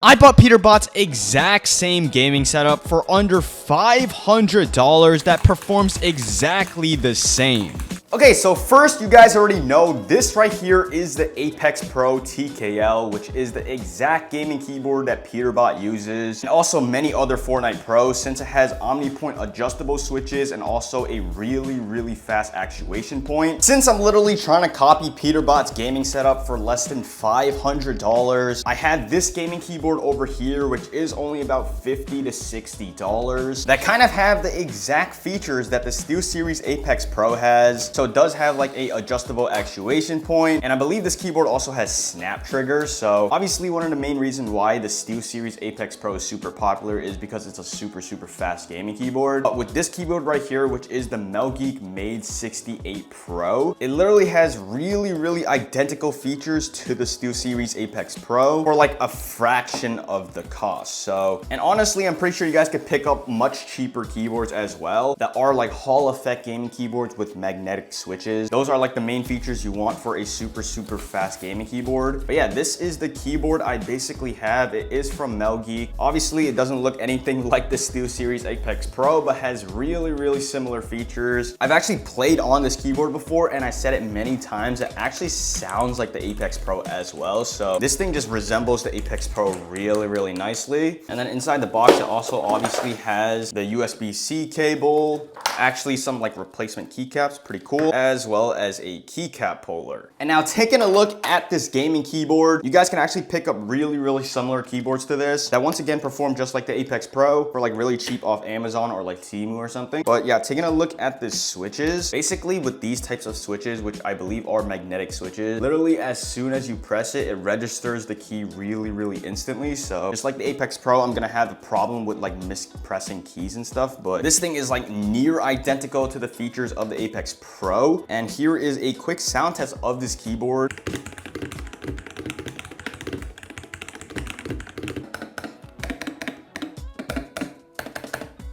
I bought Peterbot's exact same gaming setup for under $500 that performs exactly the same. Okay, so first, you guys already know this right here is the Apex Pro TKL, which is the exact gaming keyboard that Peterbot uses, and also many other Fortnite pros, since it has omni-point adjustable switches and also a really fast actuation point. Since I'm literally trying to copy Peterbot's gaming setup for less than $500, I had this gaming keyboard over here, which is only about $50 to $60, that kind of have the exact features that the SteelSeries Apex Pro has. So it does have like a adjustable actuation point, and I believe this keyboard also has snap triggers. So obviously one of the main reasons why the SteelSeries Apex Pro is super popular is because it's a super fast gaming keyboard. But with this keyboard right here, which is the Melgeek Made 68 Pro, it literally has really identical features to the SteelSeries Apex Pro for like a fraction of the cost. So, and honestly, I'm pretty sure you guys could pick up much cheaper keyboards as well that are like Hall effect gaming keyboards with magnetic switches. Those are like the main features you want for a super fast gaming keyboard. But yeah, this is the keyboard I basically have. It is from Melgeek. Obviously, it doesn't look anything like the SteelSeries Apex Pro, but has really similar features. I've actually played on this keyboard before, and I said it many times, it actually sounds like the Apex Pro as well. So this thing just resembles the Apex Pro really nicely. And then inside the box, it also obviously has the USB-C cable, actually some like replacement keycaps, pretty cool, as well as a keycap puller. And now taking a look at this gaming keyboard, you guys can actually pick up really similar keyboards to this that once again perform just like the Apex Pro for like really cheap off Amazon or like Temu or something. But yeah, taking a look at the switches, basically with these types of switches, which I believe are magnetic switches, literally as soon as you press it, it registers the key really instantly. So just like the Apex Pro, I'm gonna have a problem with like mispressing keys and stuff, but this thing is like near identical to the features of the Apex Pro. And here is a quick sound test of this keyboard.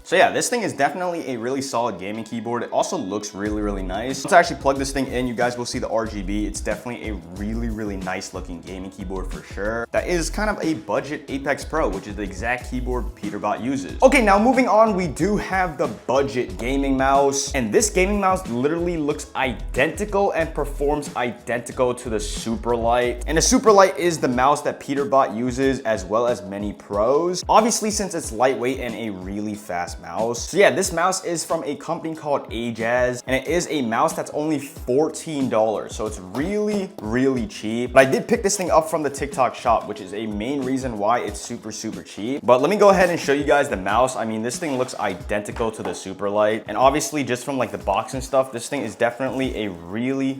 So yeah, this thing is definitely a really solid gaming keyboard. It also looks really nice. Once I actually plug this thing in, you guys will see the RGB. It's definitely a really nice looking gaming keyboard for sure. That is kind of a budget Apex Pro, which is the exact keyboard Peterbot uses. Okay, now moving on, we do have the budget gaming mouse. And this gaming mouse literally looks identical and performs identical to the Superlight. And the Superlight is the mouse that Peterbot uses, as well as many pros. Obviously, since it's lightweight and a really fast mouse. So yeah, this mouse is from a company called Ajaz, and it is a mouse that's only $14. So it's really cheap. But I did pick this thing up from the TikTok shop, which is a main reason why it's super cheap. But let me go ahead and show you guys the mouse. I mean, this thing looks identical to the Superlight. And obviously just from like the box and stuff, this thing is definitely a really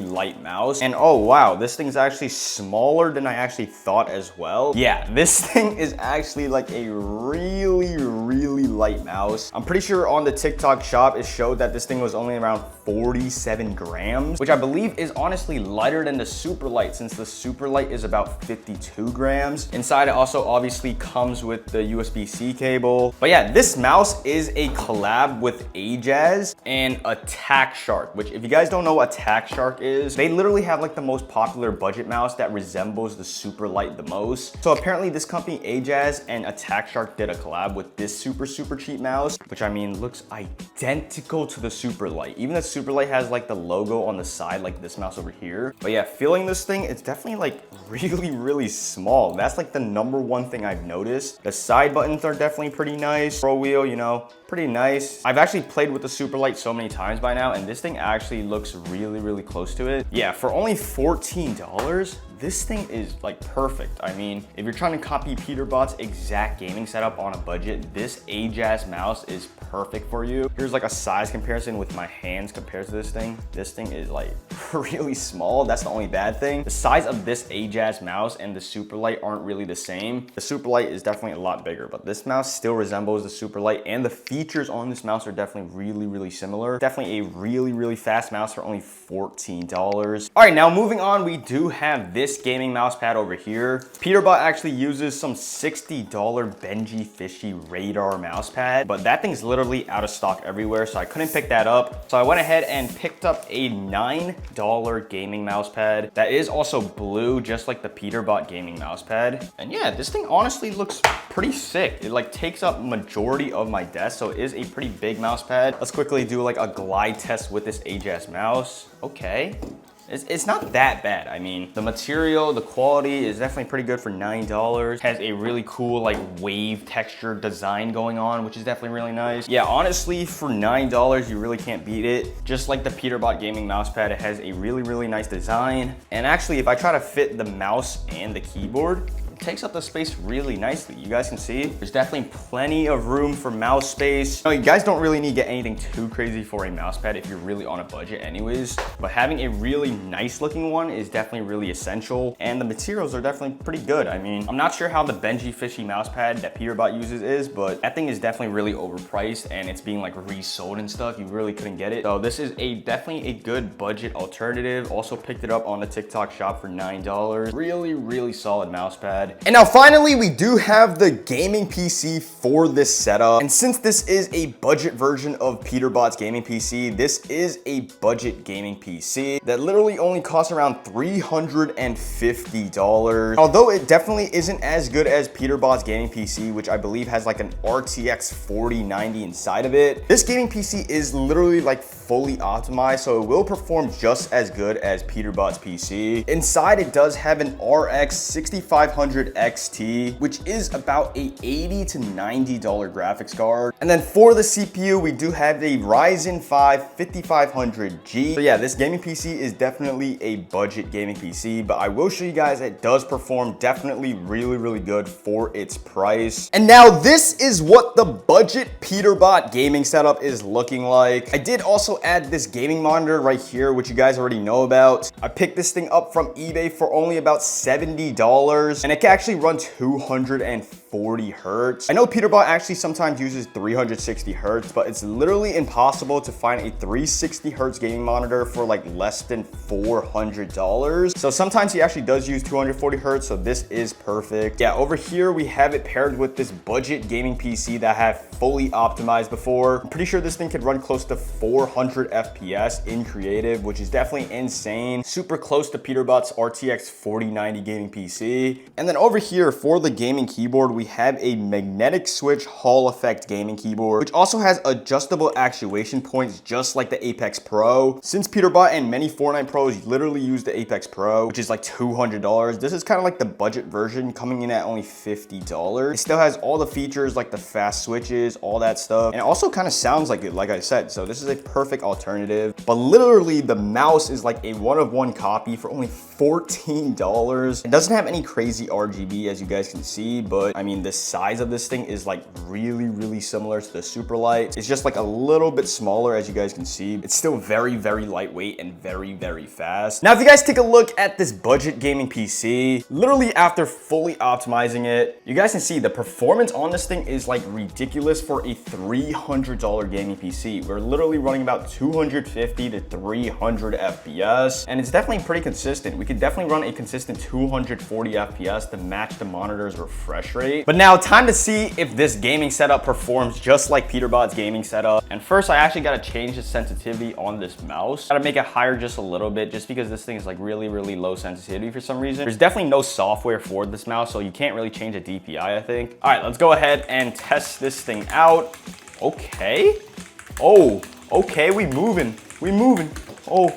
light mouse. And oh wow, this thing's actually smaller than I actually thought as well. Yeah, this thing is actually like a really light mouse. I'm pretty sure on the TikTok shop, it showed that this thing was only around 47 grams, which I believe is honestly lighter than the Superlight, since the Superlight is about 52 grams. Inside, it also obviously comes with the USB-C cable. But yeah, this mouse is a collab with Ajaz and Attack Shark, which if you guys don't know what Attack Shark is, they literally have like the most popular budget mouse that resembles the Superlight the most. So apparently this company Ajaz and Attack Shark did a collab with this super cheap mouse, which I mean looks identical to the Superlight. Even the Superlight has like the logo on the side like this mouse over here. But yeah, feeling this thing, it's definitely like really small. That's like the #1 thing I've noticed. The side buttons are definitely pretty nice. Pro wheel, you know, pretty nice. I've actually played with the Superlight so many times by now, and this thing actually looks really close to it. Yeah, for only $14, this thing is like perfect. I mean, if you're trying to copy Peterbot's exact gaming setup on a budget, this Ajaz mouse is perfect for you. Here's like a size comparison with my hands compared to this thing. This thing is like really small. That's the only bad thing. The size of this Ajaz mouse and the Superlight aren't really the same. The Superlight is definitely a lot bigger, but this mouse still resembles the Superlight, and the features on this mouse are definitely really similar. Definitely a really fast mouse for only $14. All right, now moving on, we do have this this gaming mouse pad over here. Peterbot actually uses some $60 Benji Fishy radar mouse pad, but that thing's literally out of stock everywhere, so I couldn't pick that up. So I went ahead and picked up a $9 gaming mouse pad that is also blue, just like the Peterbot gaming mouse pad. And yeah, this thing honestly looks pretty sick. It like takes up majority of my desk, so it is a pretty big mouse pad. Let's quickly do like a glide test with this AJS mouse. Okay. It's not that bad. I mean, the material, the quality is definitely pretty good for $9. Has a really cool like wave texture design going on, which is definitely really nice. Yeah, honestly, for $9, you really can't beat it. Just like the Peterbot gaming mouse pad, it has a really, really nice design. And actually, if I try to fit the mouse and the keyboard, takes up the space really nicely. You guys can see there's definitely plenty of room for mouse space. Now, you guys don't really need to get anything too crazy for a mouse pad if you're really on a budget anyways, but having a really nice looking one is definitely really essential, and the materials are definitely pretty good. I mean, I'm not sure how the Benji Fishy mouse pad that Peterbot uses is, but that thing is definitely really overpriced and it's being like resold and stuff. You really couldn't get it. So this is definitely a good budget alternative. Also picked it up on the TikTok shop for $9. Really, really solid mouse pad. And now finally, we do have the gaming PC for this setup. And since this is a budget version of Peterbot's gaming PC, this is a budget gaming PC that literally only costs around $350. Although it definitely isn't as good as Peterbot's gaming PC, which I believe has like an RTX 4090 inside of it. This gaming PC is literally like fully optimized, so it will perform just as good as Peterbot's PC. Inside, it does have an RX 6500 XT, which is about a $80 to $90 graphics card. And then for the CPU, we do have a Ryzen 5 5500G. So yeah, this gaming PC is definitely a budget gaming PC, but I will show you guys it does perform definitely really, really good for its price. And now this is what the budget Peterbot gaming setup is looking like. I did also add this gaming monitor right here, which you guys already know about. I picked this thing up from eBay for only about $70, and it can actually run 240 hertz. I know Peterbot actually sometimes uses 360 hertz, but it's literally impossible to find a 360 hertz gaming monitor for like less than $400. So sometimes he actually does use 240 hertz, so this is perfect. Yeah, over here we have it paired with this budget gaming PC that I have fully optimized before. I'm pretty sure this thing could run close to 400 FPS in creative, which is definitely insane. Super close to Peterbot's RTX 4090 gaming PC. And then over here for the gaming keyboard, we have a magnetic switch Hall effect gaming keyboard, which also has adjustable actuation points just like the Apex Pro. Since Peterbot and many Fortnite pros literally use the Apex Pro, which is like $200, this is kind of like the budget version coming in at only $50. It still has all the features like the fast switches, all that stuff, and it also kind of sounds like it, like I said, so this is a perfect alternative. But literally the mouse is like a one-of-one copy for only $14. It doesn't have any crazy RGB as you guys can see, but I mean the size of this thing is like really, really similar to the Superlight. It's just like a little bit smaller as you guys can see. It's still very, very lightweight and very, very fast. Now if you guys take a look at this budget gaming PC, literally after fully optimizing it, you guys can see the performance on this thing is like ridiculous for a $300 gaming PC. We're literally running about 250 to 300 FPS, and it's definitely pretty consistent. We could definitely run a consistent 240 FPS to match the monitor's refresh rate. But now time to see if this gaming setup performs just like Peterbot's gaming setup. And first, I actually gotta change the sensitivity on this mouse. Gotta make it higher just a little bit, just because this thing is like really, really low sensitivity for some reason. There's definitely no software for this mouse, so you can't really change the DPI, I think. All right, let's go ahead and test this thing out. Okay. Oh, okay, we moving. Oh,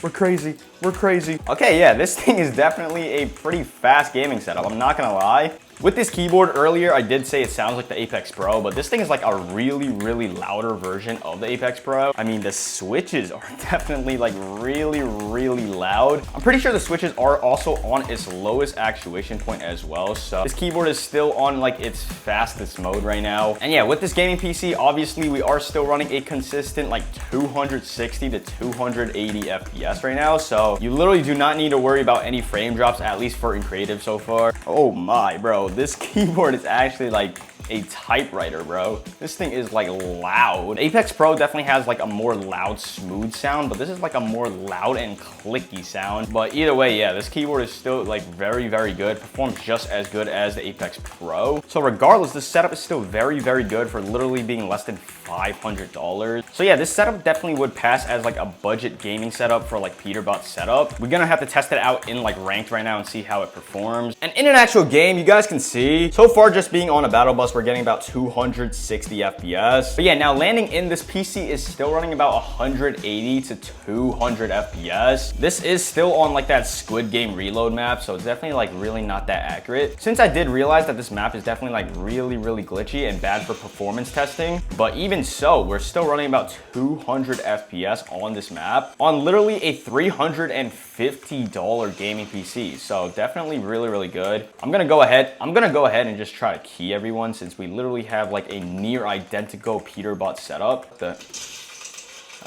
we're crazy. Okay, yeah, this thing is definitely a pretty fast gaming setup. I'm not gonna lie. With this keyboard earlier, I did say it sounds like the Apex Pro, but this thing is like a really, really louder version of the Apex Pro. I mean, the switches are definitely like really, really loud. I'm pretty sure the switches are also on its lowest actuation point as well. So this keyboard is still on like its fastest mode right now. And yeah, with this gaming PC, obviously we are still running a consistent like 260 to 280 FPS right now. So you literally do not need to worry about any frame drops, at least for in creative so far. Oh my, bro. This keyboard is actually like a typewriter, bro. This thing is like loud. Apex Pro definitely has like a more loud, smooth sound, but this is like a more loud and clicky sound. But either way, yeah, this keyboard is still like very, very good. Performs just as good as the Apex Pro. So regardless, this setup is still very, very good for literally being less than $500. So yeah, this setup definitely would pass as like a budget gaming setup for like Peterbot setup. We're gonna have to test it out in like ranked right now and see how it performs. And in an actual game, you guys can see, so far just being on a battle bus, we're getting about 260 FPS. But yeah, now landing in this PC is still running about 180 to 200 FPS. This is still on like that Squid Game reload map, so it's definitely like really not that accurate. Since I did realize that this map is definitely like really, really glitchy and bad for performance testing, but even so, we're still running about 200 FPS on this map on literally a $350 gaming PC. So definitely really, really good. I'm gonna go ahead and just try to key everyone since we literally have like a near identical Peterbot setup.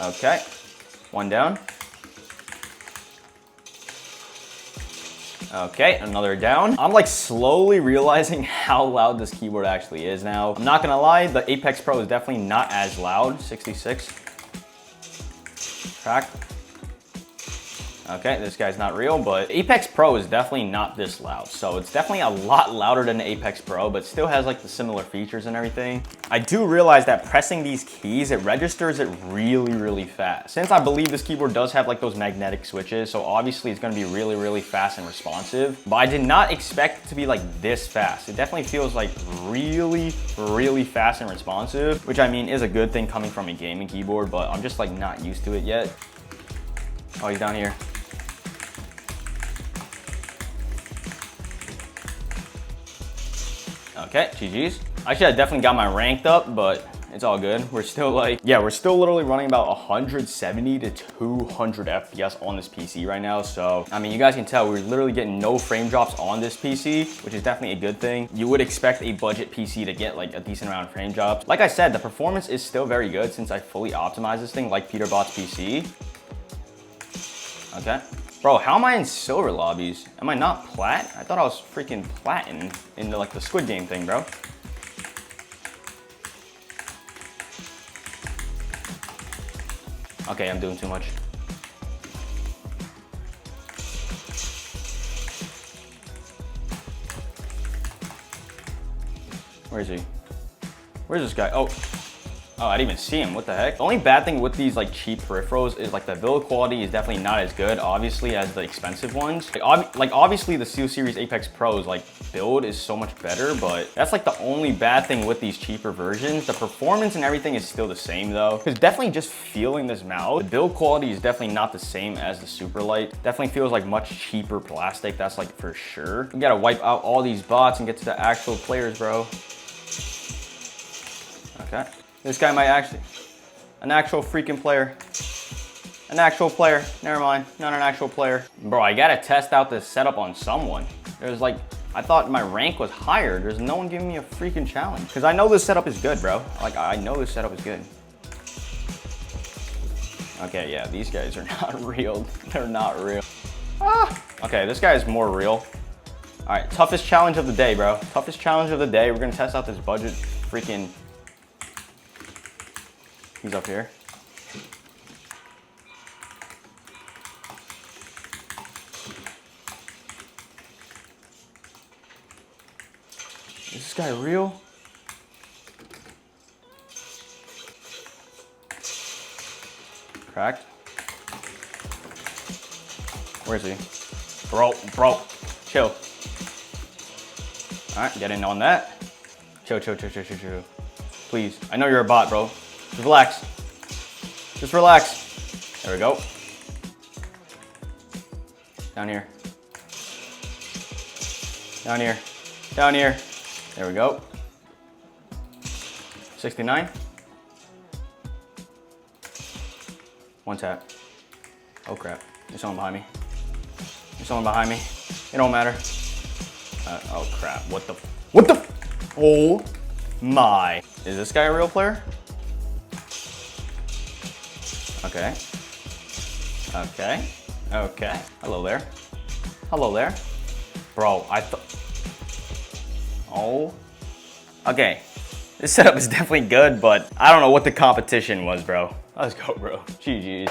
Okay, one down. Okay, another down. I'm like slowly realizing how loud this keyboard actually is now. I'm not gonna lie, the Apex Pro is definitely not as loud. 66. Cracked. Okay, this guy's not real, but Apex Pro is definitely not this loud. So it's definitely a lot louder than the Apex Pro, but still has like the similar features and everything. I do realize that pressing these keys, it registers it really, really fast. Since I believe this keyboard does have like those magnetic switches, so obviously it's gonna be really, really fast and responsive. But I did not expect it to be like this fast. It definitely feels like really, really fast and responsive, which I mean is a good thing coming from a gaming keyboard, but I'm just like not used to it yet. Oh, he's down here. Okay, GG's. I should have definitely got my ranked up, but it's all good. We're still like, yeah, we're still literally running about 170 to 200 FPS on this PC right now. So, I mean, you guys can tell we're literally getting no frame drops on this PC, which is definitely a good thing. You would expect a budget PC to get like a decent amount of frame drops. Like I said, the performance is still very good since I fully optimized this thing like Peterbot's PC. Okay. Bro, how am I in silver lobbies? Am I not plat? I thought I was freaking platin in the, like the Squid Game thing, bro. Okay, I'm doing too much. Where is he? Where's this guy? Oh, I didn't even see him. What the heck? The only bad thing with these like cheap peripherals is like the build quality is definitely not as good, obviously, as the expensive ones. Like obviously the SteelSeries Apex Pro's like build is so much better, but that's like the only bad thing with these cheaper versions. The performance and everything is still the same though. Because definitely just feeling this mouse, the build quality is definitely not the same as the Superlight. Definitely feels like much cheaper plastic, that's like for sure. We gotta wipe out all these bots and get to the actual players, bro. Okay. This guy might actually, an actual freaking player. An actual player, never mind, not an actual player. Bro, I gotta test out this setup on someone. There's like, I thought my rank was higher. There's no one giving me a freaking challenge. Cause I know this setup is good, bro. Like, I know this setup is good. Okay, yeah, these guys are not real. They're not real. Ah, okay, this guy is more real. All right, toughest challenge of the day, bro. Toughest challenge of the day. We're gonna test out this budget freaking, he's up here. Is this guy real? Cracked. Where is he? Bro, chill. All right, get in on that. Chill. Please, I know you're a bot, bro. Just relax. Just relax. There we go. Down here. Down here. Down here. There we go. 69. One tap. Oh crap. There's someone behind me. There's someone behind me. It don't matter. Oh crap. What the? Oh my. Is this guy a real player? Okay. Hello there. Hello there. Bro, I thought. Oh Okay, this setup is definitely good, but I don't know what the competition was, bro. Let's go, bro. GG's.